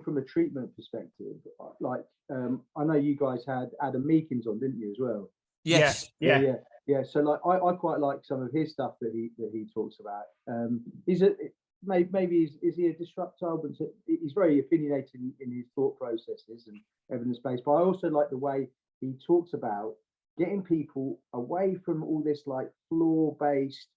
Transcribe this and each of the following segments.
from a treatment perspective, like I know you guys had Adam Meakins on, didn't you, as well? Yes. Yeah. So like I quite like some of his stuff that he talks about. He's a maybe is he a disruptor, but he's very opinionated in his thought processes and evidence based. But I also like the way he talks about getting people away from all this like floor based,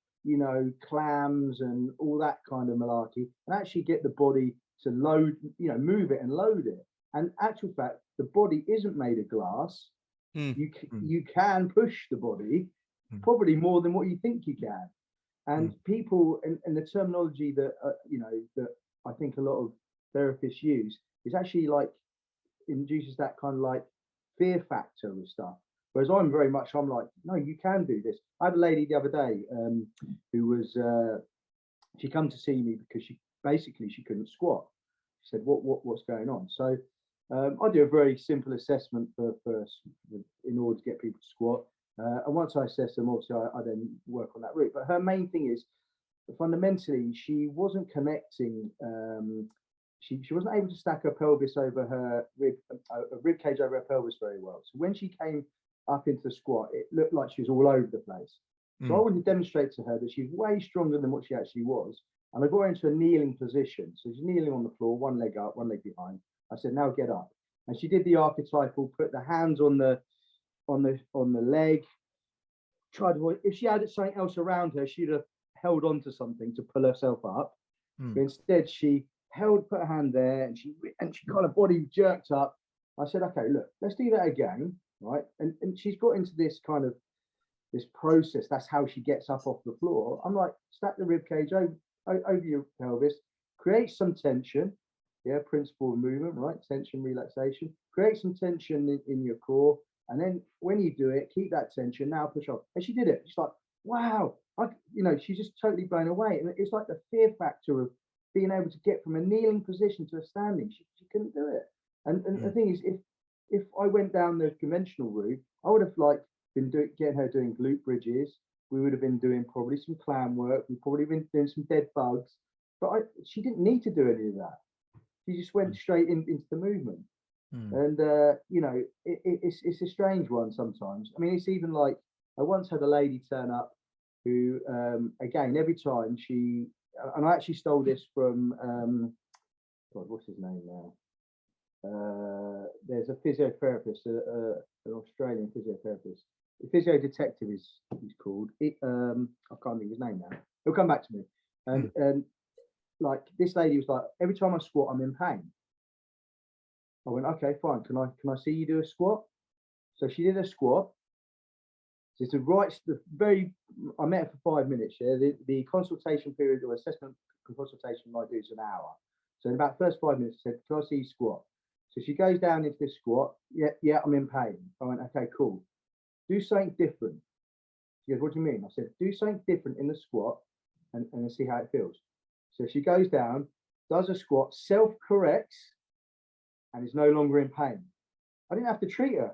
clams and all that kind of malarkey, and actually get the body to load, move it and load it. And actual fact, the body isn't made of glass. You can push the body probably more than what you think you can. And people and the terminology that that I think a lot of therapists use is actually like induces that kind of like fear factor with stuff. Whereas I'm like, no, you can do this. I had a lady the other day who was she come to see me because she couldn't squat. She said, what's going on? So I do a very simple assessment for in order to get people to squat. And once I assess them, obviously I then work on that route. But her main thing is fundamentally she wasn't connecting. She wasn't able to stack her pelvis over her rib cage over her pelvis very well. So when she came up into the squat, it looked like she was all over the place. So I wanted to demonstrate to her that she's way stronger than what she actually was. And I got her into a kneeling position. So she's kneeling on the floor, one leg up, one leg behind. I said, now get up. And she did the archetypal, put the hands on the leg. Tried to, if she had something else around her, she'd have held on to something to pull herself up. But instead, she put her hand there, and she kind of body jerked up. I said, okay, look, let's do that again, right? And she's got into this kind of this process. That's how she gets up off the floor. I'm like, stack the rib cage over your pelvis, create some tension. Yeah, principle of movement, right? Tension, relaxation. Create some tension in your core. And then when you do it, keep that tension. Now push off. And she did it. She's like, wow. She's just totally blown away. And it's like the fear factor of being able to get from a kneeling position to a standing. She couldn't do it. And the thing is, if I went down the conventional route, I would have been getting her doing glute bridges. We would have been doing probably some clam work. We've probably been doing some dead bugs. But she didn't need to do any of that. She just went straight into the movement. And it's a strange one sometimes. I mean, it's even like I once had a lady turn up who again, every time and I actually stole this from God, what's his name now? There's a physiotherapist, an Australian physiotherapist. The physio detective he's called. I can't think of his name now. He'll come back to me. And like this lady was like, every time I squat, I'm in pain. I went, okay, fine. Can I see you do a squat? So she did a squat. So it's I met her for 5 minutes. Yeah, the consultation period or assessment consultation I do is an hour. So in about the first 5 minutes, I said, can I see you squat? So she goes down into this squat. Yeah, I'm in pain. I went, okay, cool. Do something different. She goes, what do you mean? I said, do something different in the squat and see how it feels. So she goes down, does a squat, self-corrects, and is no longer in pain. I didn't have to treat her.